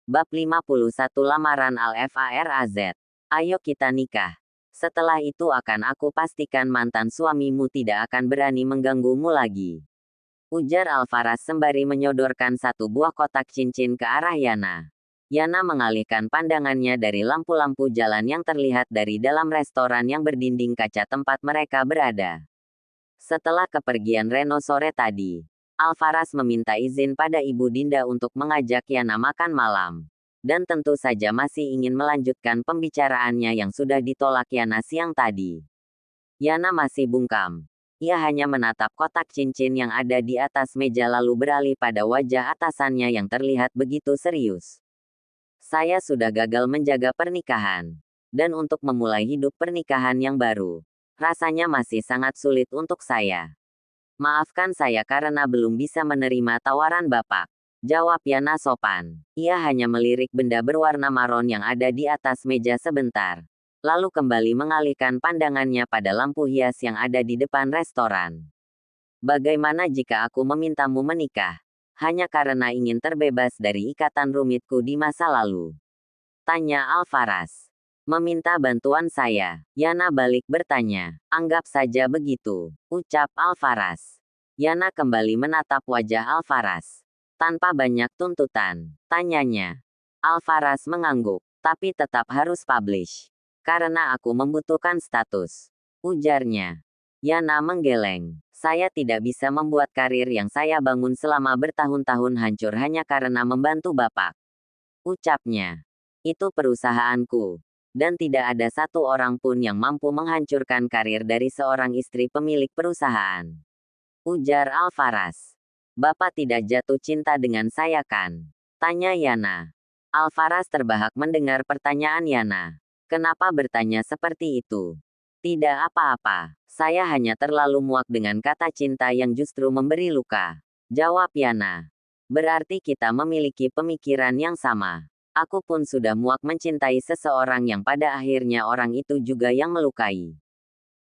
Bab 51 Lamaran Al-Faraz. Ayo kita nikah. Setelah itu akan aku pastikan mantan suamimu tidak akan berani mengganggumu lagi. Ujar Alfaraz sembari menyodorkan satu buah kotak cincin ke arah Yana. Yana mengalihkan pandangannya dari lampu-lampu jalan yang terlihat dari dalam restoran yang berdinding kaca tempat mereka berada. Setelah kepergian Reno sore tadi, Alfaraz meminta izin pada Ibu Dinda untuk mengajak Yana makan malam. Dan tentu saja masih ingin melanjutkan pembicaraannya yang sudah ditolak Yana siang tadi. Yana masih bungkam. Ia hanya menatap kotak cincin yang ada di atas meja lalu beralih pada wajah atasannya yang terlihat begitu serius. Saya sudah gagal menjaga pernikahan. Dan untuk memulai hidup pernikahan yang baru, rasanya masih sangat sulit untuk saya. Maafkan saya karena belum bisa menerima tawaran Bapak. Jawab Yana sopan. Ia hanya melirik benda berwarna maron yang ada di atas meja sebentar. Lalu kembali mengalihkan pandangannya pada lampu hias yang ada di depan restoran. Bagaimana jika aku memintamu menikah? Hanya karena ingin terbebas dari ikatan rumitku di masa lalu. Tanya Alfaraz. Meminta bantuan saya. Yana balik bertanya. Anggap saja begitu. Ucap Alfaraz. Yana kembali menatap wajah Alfaraz. Tanpa banyak tuntutan. Tanyanya. Alfaraz mengangguk. Tapi tetap harus publish. Karena aku membutuhkan status. Ujarnya. Yana menggeleng. Saya tidak bisa membuat karir yang saya bangun selama bertahun-tahun hancur hanya karena membantu Bapak. Ucapnya. Itu perusahaanku. Dan tidak ada satu orang pun yang mampu menghancurkan karir dari seorang istri pemilik perusahaan. Ujar Alfaraz. Bapak tidak jatuh cinta dengan saya kan? Tanya Yana. Alfaraz terbahak mendengar pertanyaan Yana. Kenapa bertanya seperti itu? Tidak apa-apa. Saya hanya terlalu muak dengan kata cinta yang justru memberi luka. Jawab Yana. Berarti kita memiliki pemikiran yang sama. Aku pun sudah muak mencintai seseorang yang pada akhirnya orang itu juga yang melukai.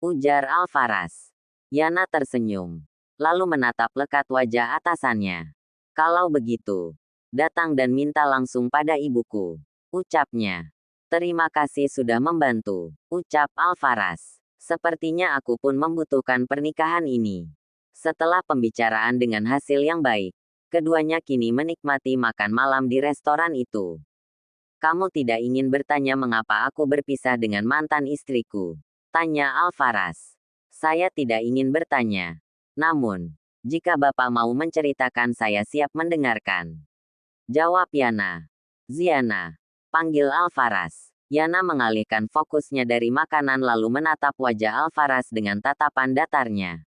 Ujar Alfaraz. Yana tersenyum. Lalu menatap lekat wajah atasannya. Kalau begitu, datang dan minta langsung pada ibuku. Ucapnya. Terima kasih sudah membantu. Ucap Alfaraz. Sepertinya aku pun membutuhkan pernikahan ini. Setelah pembicaraan dengan hasil yang baik, keduanya kini menikmati makan malam di restoran itu. Kamu tidak ingin bertanya mengapa aku berpisah dengan mantan istriku? Tanya Alfaraz. Saya tidak ingin bertanya. Namun, jika Bapak mau menceritakan saya siap mendengarkan. Jawab Yana. Ziana. Panggil Alfaraz. Yana mengalihkan fokusnya dari makanan lalu menatap wajah Alfaraz dengan tatapan datarnya.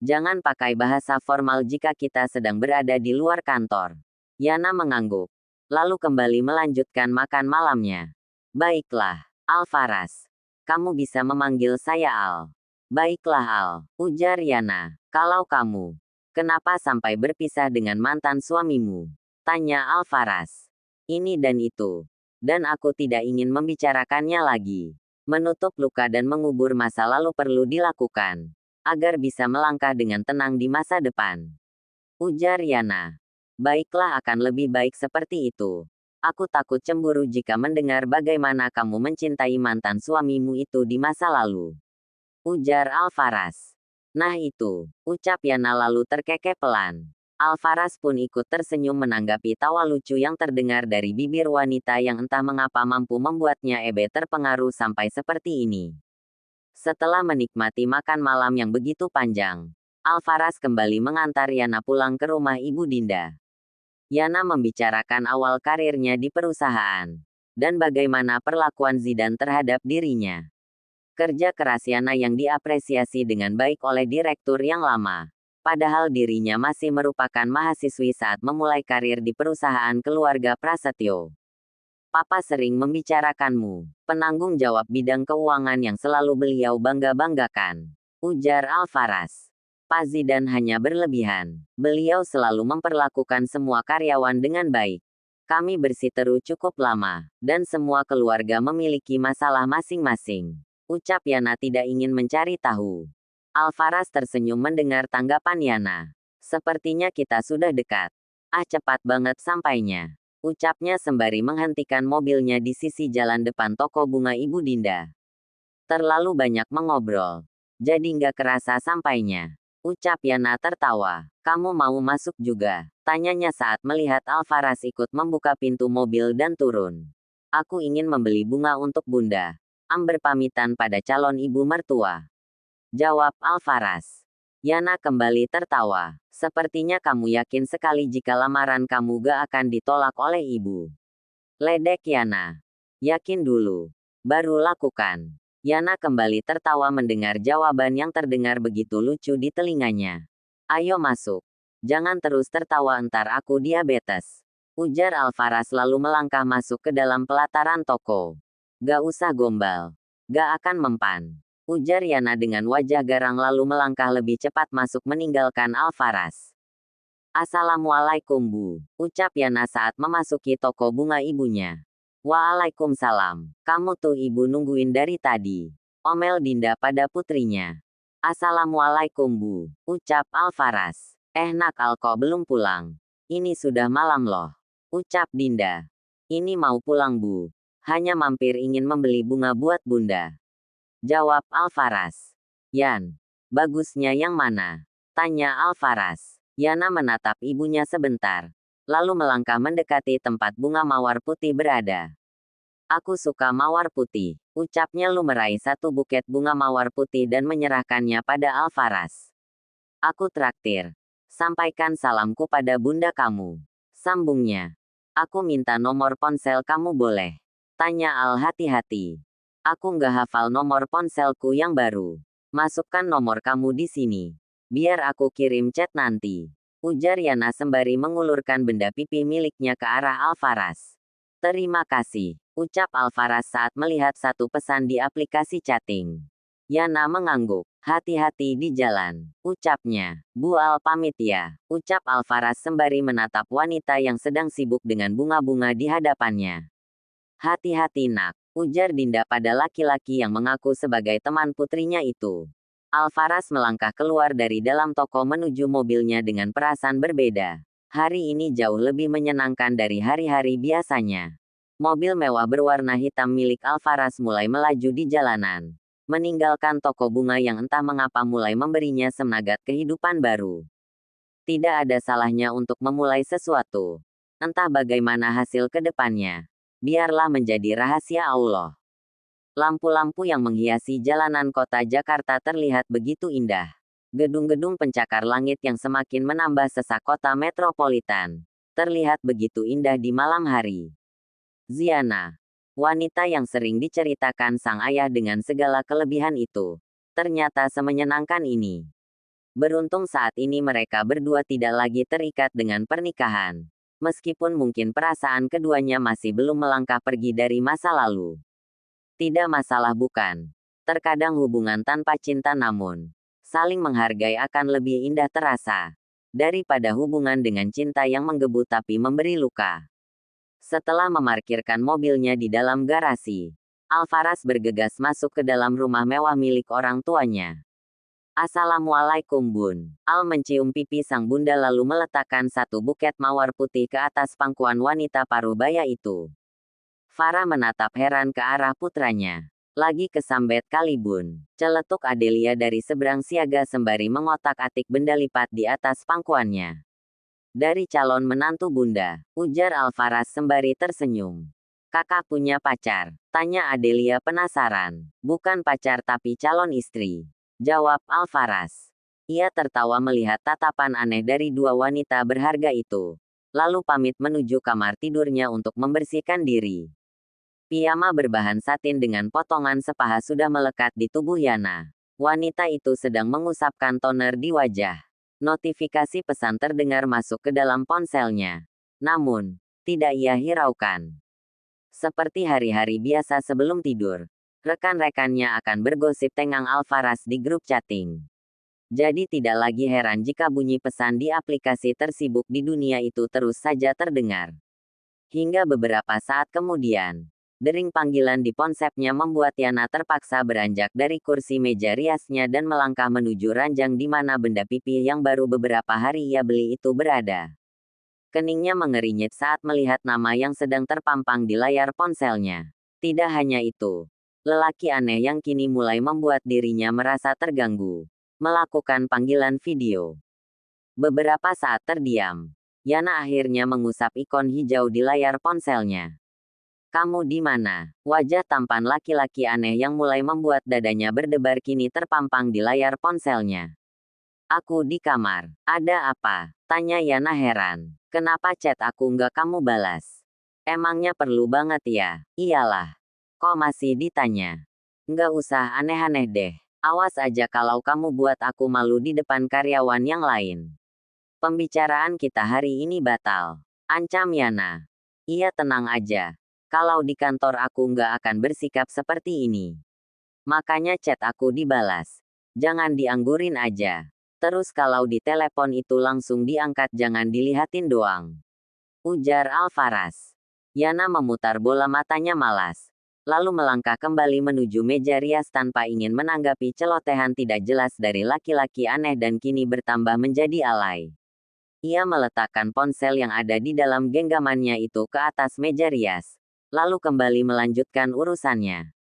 Jangan pakai bahasa formal jika kita sedang berada di luar kantor. Yana mengangguk. Lalu kembali melanjutkan makan malamnya. Baiklah, Alfaraz. Kamu bisa memanggil saya Al. Baiklah Al, ujar Yana. Kalau kamu, kenapa sampai berpisah dengan mantan suamimu? Tanya Alfaraz. Ini dan itu. Dan aku tidak ingin membicarakannya lagi. Menutup luka dan mengubur masa lalu perlu dilakukan. Agar bisa melangkah dengan tenang di masa depan. Ujar Yana. Baiklah akan lebih baik seperti itu. Aku takut cemburu jika mendengar bagaimana kamu mencintai mantan suamimu itu di masa lalu. Ujar Alfaraz. Nah itu, ucap Yana lalu terkekeh pelan. Alfaraz pun ikut tersenyum menanggapi tawa lucu yang terdengar dari bibir wanita yang entah mengapa mampu membuatnya terpengaruh sampai seperti ini. Setelah menikmati makan malam yang begitu panjang, Alfaraz kembali mengantar Yana pulang ke rumah Ibu Dinda. Yana membicarakan awal karirnya di perusahaan. Dan bagaimana perlakuan Zidan terhadap dirinya. Kerja keras Yana yang diapresiasi dengan baik oleh direktur yang lama. Padahal dirinya masih merupakan mahasiswi saat memulai karir di perusahaan keluarga Prasetyo. Papa sering membicarakanmu, penanggung jawab bidang keuangan yang selalu beliau bangga-banggakan. Ujar Alfaraz. Pak Zidan hanya berlebihan. Beliau selalu memperlakukan semua karyawan dengan baik. Kami bersiteru cukup lama, dan semua keluarga memiliki masalah masing-masing. Ucap Yana tidak ingin mencari tahu. Alfaraz tersenyum mendengar tanggapan Yana. Sepertinya kita sudah dekat. Cepat banget sampainya. Ucapnya sembari menghentikan mobilnya di sisi jalan depan toko bunga Ibu Dinda. Terlalu banyak mengobrol. Jadi nggak kerasa sampainya. Ucap Yana tertawa. Kamu mau masuk juga? Tanyanya saat melihat Alvaras ikut membuka pintu mobil dan turun. Aku ingin membeli bunga untuk Bunda. Amber pamitan pada calon ibu mertua. Jawab Alvaras. Yana kembali tertawa. Sepertinya kamu yakin sekali jika lamaran kamu gak akan ditolak oleh ibu. Ledek Yana. Yakin dulu. Baru lakukan. Yana kembali tertawa mendengar jawaban yang terdengar begitu lucu di telinganya. Ayo masuk. Jangan terus tertawa entar aku diabetes. Ujar Alvaras lalu melangkah masuk ke dalam pelataran toko. Gak usah gombal. Gak akan mempan. Ujar Yana dengan wajah garang lalu melangkah lebih cepat masuk meninggalkan Alvaras. Assalamualaikum Bu. Ucap Yana saat memasuki toko bunga ibunya. Waalaikumsalam. Kamu tuh ibu nungguin dari tadi. Omel Dinda pada putrinya. Assalamualaikum Bu. Ucap Alvaras. Nak Alko belum pulang. Ini sudah malam loh. Ucap Dinda. Ini mau pulang Bu. Hanya mampir ingin membeli bunga buat Bunda. Jawab Alvaras. Yan. Bagusnya yang mana? Tanya Alvaras. Yana menatap ibunya sebentar. Lalu melangkah mendekati tempat bunga mawar putih berada. Aku suka mawar putih. Ucapnya lalu meraih satu buket bunga mawar putih dan menyerahkannya pada Alvaras. Aku traktir. Sampaikan salamku pada Bunda kamu. Sambungnya. Aku minta nomor ponsel kamu boleh? Tanya Al hati-hati. Aku nggak hafal nomor ponselku yang baru. Masukkan nomor kamu di sini. Biar aku kirim chat nanti. Ujar Yana sembari mengulurkan benda pipi miliknya ke arah Alvaras. Terima kasih. Ucap Alvaras saat melihat satu pesan di aplikasi chatting. Yana mengangguk. Hati-hati di jalan. Ucapnya. Bu Al pamit ya. Ucap Alvaras sembari menatap wanita yang sedang sibuk dengan bunga-bunga di hadapannya. Hati-hati nak. Ujar Dinda pada laki-laki yang mengaku sebagai teman putrinya itu. Alvaras melangkah keluar dari dalam toko menuju mobilnya dengan perasaan berbeda. Hari ini jauh lebih menyenangkan dari hari-hari biasanya. Mobil mewah berwarna hitam milik Alvaras mulai melaju di jalanan. Meninggalkan toko bunga yang entah mengapa mulai memberinya semangat kehidupan baru. Tidak ada salahnya untuk memulai sesuatu. Entah bagaimana hasil ke depannya. Biarlah menjadi rahasia Allah. Lampu-lampu yang menghiasi jalanan kota Jakarta terlihat begitu indah. Gedung-gedung pencakar langit yang semakin menambah sesak kota metropolitan. Terlihat begitu indah di malam hari. Ziana. Wanita yang sering diceritakan sang ayah dengan segala kelebihan itu. Ternyata semenyenangkan ini. Beruntung saat ini mereka berdua tidak lagi terikat dengan pernikahan. Meskipun mungkin perasaan keduanya masih belum melangkah pergi dari masa lalu. Tidak masalah bukan? Terkadang hubungan tanpa cinta namun saling menghargai akan lebih indah terasa. Daripada hubungan dengan cinta yang menggebu tapi memberi luka. Setelah memarkirkan mobilnya di dalam garasi, Alvaras bergegas masuk ke dalam rumah mewah milik orang tuanya. Assalamualaikum Bun. Al mencium pipi sang bunda lalu meletakkan satu buket mawar putih ke atas pangkuan wanita parubaya itu. Farah menatap heran ke arah putranya. Lagi kesambet kali Bun. Celetuk Adelia dari seberang siaga sembari mengotak-atik benda lipat di atas pangkuannya. Dari calon menantu Bunda, ujar Alvaras sembari tersenyum. Kakak punya pacar? Tanya Adelia penasaran. Bukan pacar tapi calon istri. Jawab Alvaras. Ia tertawa melihat tatapan aneh dari dua wanita berharga itu. Lalu pamit menuju kamar tidurnya untuk membersihkan diri. Piyama berbahan satin dengan potongan sepaha sudah melekat di tubuh Yana. Wanita itu sedang mengusapkan toner di wajah. Notifikasi pesan terdengar masuk ke dalam ponselnya. Namun, tidak ia hiraukan. Seperti hari-hari biasa sebelum tidur. Rekan-rekannya akan bergosip tentang Alvaras di grup chatting. Jadi tidak lagi heran jika bunyi pesan di aplikasi tersibuk di dunia itu terus saja terdengar. Hingga beberapa saat kemudian, dering panggilan di ponselnya membuat Yana terpaksa beranjak dari kursi meja riasnya dan melangkah menuju ranjang di mana benda pipi yang baru beberapa hari ia beli itu berada. Keningnya mengeringit saat melihat nama yang sedang terpampang di layar ponselnya. Tidak hanya itu, lelaki aneh yang kini mulai membuat dirinya merasa terganggu, melakukan panggilan video. Beberapa saat terdiam, Yana akhirnya mengusap ikon hijau di layar ponselnya. Kamu di mana? Wajah tampan laki-laki aneh yang mulai membuat dadanya berdebar kini terpampang di layar ponselnya. Aku di kamar. Ada apa? Tanya Yana heran. Kenapa chat aku nggak kamu balas? Emangnya perlu banget ya? Iyalah. Kok masih ditanya? Nggak usah aneh-aneh deh. Awas aja kalau kamu buat aku malu di depan karyawan yang lain. Pembicaraan kita hari ini batal. Ancam Yana. Iya tenang aja. Kalau di kantor aku nggak akan bersikap seperti ini. Makanya chat aku dibalas. Jangan dianggurin aja. Terus kalau di telepon itu langsung diangkat jangan dilihatin doang. Ujar Alvaras. Yana memutar bola matanya malas. Lalu melangkah kembali menuju meja rias tanpa ingin menanggapi celotehan tidak jelas dari laki-laki aneh dan kini bertambah menjadi alay. Ia meletakkan ponsel yang ada di dalam genggamannya itu ke atas meja rias. Lalu kembali melanjutkan urusannya.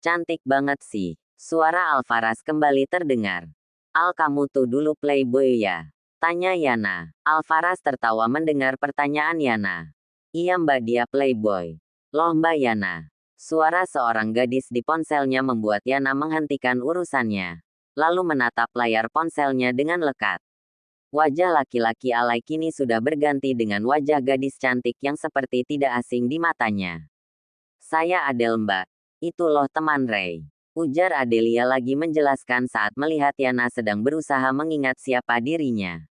Cantik banget sih. Suara Alvaras kembali terdengar. Al kamu tuh dulu playboy ya? Tanya Yana. Alvaras tertawa mendengar pertanyaan Yana. Iya mbak dia playboy. Loh mbak Yana. Suara seorang gadis di ponselnya membuat Yana menghentikan urusannya. Lalu menatap layar ponselnya dengan lekat. Wajah laki-laki alay kini sudah berganti dengan wajah gadis cantik yang seperti tidak asing di matanya. Saya Adele mbak. Itu loh teman Ray. Ujar Adelia lagi menjelaskan saat melihat Yana sedang berusaha mengingat siapa dirinya.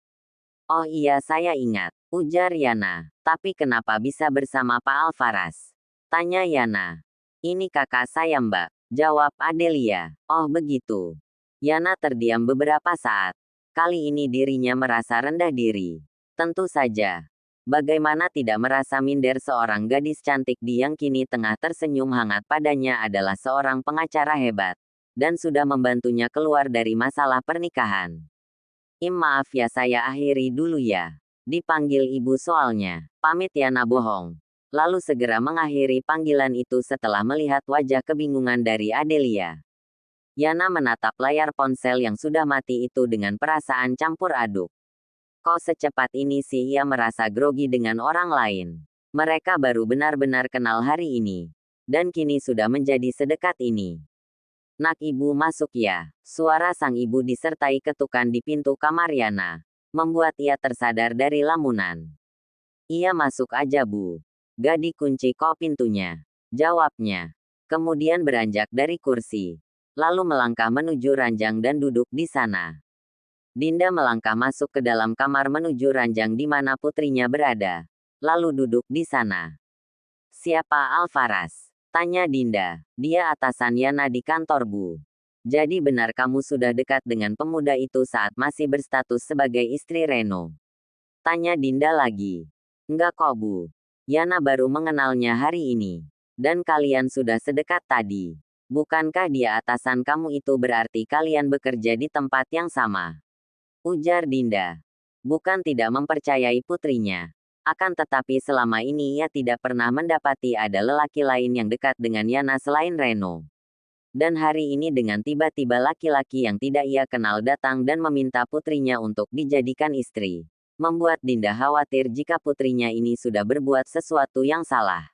Oh iya saya ingat. Ujar Yana. Tapi kenapa bisa bersama Pak Alvaras? Tanya Yana. Ini kakak saya mbak. Jawab Adelia. Oh begitu. Yana terdiam beberapa saat. Kali ini dirinya merasa rendah diri. Tentu saja. Bagaimana tidak merasa minder seorang gadis cantik di yang kini tengah tersenyum hangat padanya adalah seorang pengacara hebat. Dan sudah membantunya keluar dari masalah pernikahan. Maaf ya saya akhiri dulu ya. Dipanggil ibu soalnya. Pamit Yana bohong. Lalu segera mengakhiri panggilan itu setelah melihat wajah kebingungan dari Adelia. Yana menatap layar ponsel yang sudah mati itu dengan perasaan campur aduk. Kok secepat ini sih ia merasa grogi dengan orang lain. Mereka baru benar-benar kenal hari ini. Dan kini sudah menjadi sedekat ini. Nak ibu masuk ya. Suara sang ibu disertai ketukan di pintu kamar Yana. Membuat ia tersadar dari lamunan. Ia masuk aja bu. Gak dikunci kok pintunya. Jawabnya. Kemudian beranjak dari kursi. Lalu melangkah menuju ranjang dan duduk di sana. Dinda melangkah masuk ke dalam kamar menuju ranjang di mana putrinya berada. Lalu duduk di sana. Siapa Alvaras? Tanya Dinda. Dia atasan Yana di kantor bu. Jadi benar kamu sudah dekat dengan pemuda itu saat masih berstatus sebagai istri Reno? Tanya Dinda lagi. Enggak kok bu. Yana baru mengenalnya hari ini. Dan kalian sudah sedekat tadi. Bukankah dia atasan kamu itu berarti kalian bekerja di tempat yang sama? Ujar Dinda. Bukan tidak mempercayai putrinya. Akan tetapi selama ini ia tidak pernah mendapati ada lelaki lain yang dekat dengan Yana selain Reno. Dan hari ini dengan tiba-tiba laki-laki yang tidak ia kenal datang dan meminta putrinya untuk dijadikan istri. Membuat Dinda khawatir jika putrinya ini sudah berbuat sesuatu yang salah.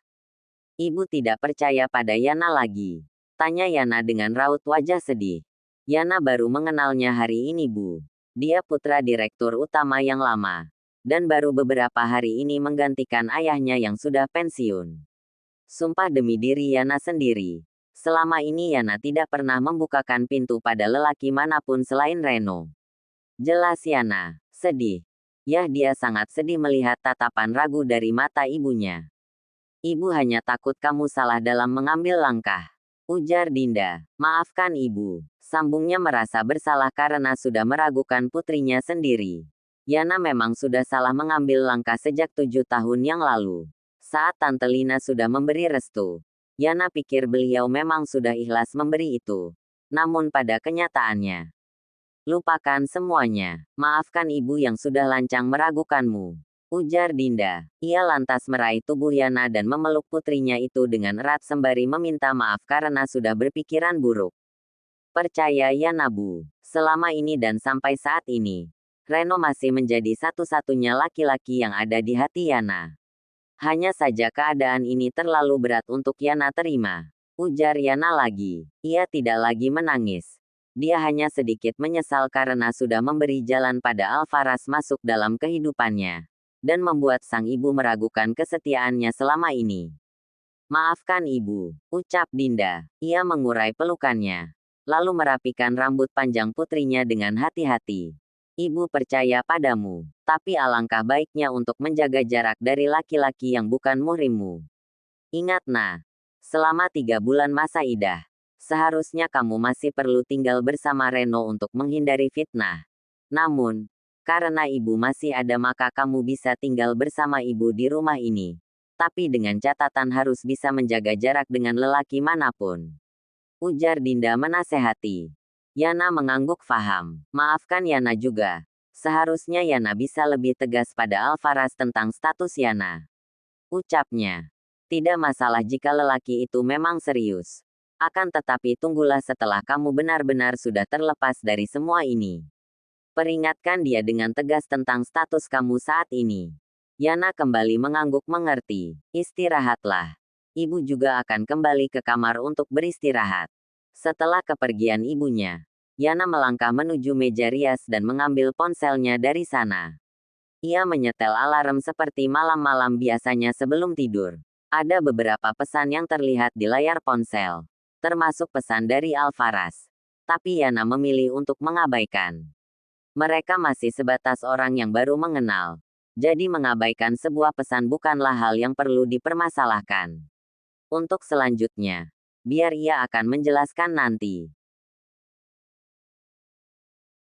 Ibu tidak percaya pada Yana lagi. Tanya Yana dengan raut wajah sedih. Yana baru mengenalnya hari ini bu. Dia putra direktur utama yang lama. Dan baru beberapa hari ini menggantikan ayahnya yang sudah pensiun. Sumpah demi diri Yana sendiri. Selama ini Yana tidak pernah membukakan pintu pada lelaki manapun selain Reno. Jelas Yana. Sedih. Yah dia sangat sedih melihat tatapan ragu dari mata ibunya. Ibu hanya takut kamu salah dalam mengambil langkah. Ujar Dinda. Maafkan ibu. Sambungnya merasa bersalah karena sudah meragukan putrinya sendiri. Yana memang sudah salah mengambil langkah sejak 7 tahun yang lalu. Saat Tante Lina sudah memberi restu. Yana pikir beliau memang sudah ikhlas memberi itu. Namun pada kenyataannya. Lupakan semuanya. Maafkan ibu yang sudah lancang meragukanmu. Ujar Dinda. Ia lantas meraih tubuh Yana dan memeluk putrinya itu dengan erat sembari meminta maaf karena sudah berpikiran buruk. Percaya Yana Bu, selama ini dan sampai saat ini, Reno masih menjadi satu-satunya laki-laki yang ada di hati Yana. Hanya saja keadaan ini terlalu berat untuk Yana terima. Ujar Yana lagi. Ia tidak lagi menangis. Dia hanya sedikit menyesal karena sudah memberi jalan pada Alvaras masuk dalam kehidupannya dan membuat sang ibu meragukan kesetiaannya selama ini. Maafkan ibu, ucap Dinda. Ia mengurai pelukannya, lalu merapikan rambut panjang putrinya dengan hati-hati. Ibu percaya padamu, tapi alangkah baiknya untuk menjaga jarak dari laki-laki yang bukan muhrimmu. Ingat nah, selama 3 bulan masa idah, seharusnya kamu masih perlu tinggal bersama Reno untuk menghindari fitnah. Namun, karena ibu masih ada maka kamu bisa tinggal bersama ibu di rumah ini. Tapi dengan catatan harus bisa menjaga jarak dengan lelaki manapun. Ujar Dinda menasehati. Yana mengangguk faham. Maafkan Yana juga. Seharusnya Yana bisa lebih tegas pada Alvaras tentang status Yana. Ucapnya. Tidak masalah jika lelaki itu memang serius. Akan tetapi tunggulah setelah kamu benar-benar sudah terlepas dari semua ini. Peringatkan dia dengan tegas tentang status kamu saat ini. Yana kembali mengangguk mengerti. Istirahatlah. Ibu juga akan kembali ke kamar untuk beristirahat. Setelah kepergian ibunya, Yana melangkah menuju meja rias dan mengambil ponselnya dari sana. Ia menyetel alarm seperti malam-malam biasanya sebelum tidur. Ada beberapa pesan yang terlihat di layar ponsel, termasuk pesan dari Alvaras. Tapi Yana memilih untuk mengabaikan. Mereka masih sebatas orang yang baru mengenal. Jadi mengabaikan sebuah pesan bukanlah hal yang perlu dipermasalahkan. Untuk selanjutnya, biar ia akan menjelaskan nanti.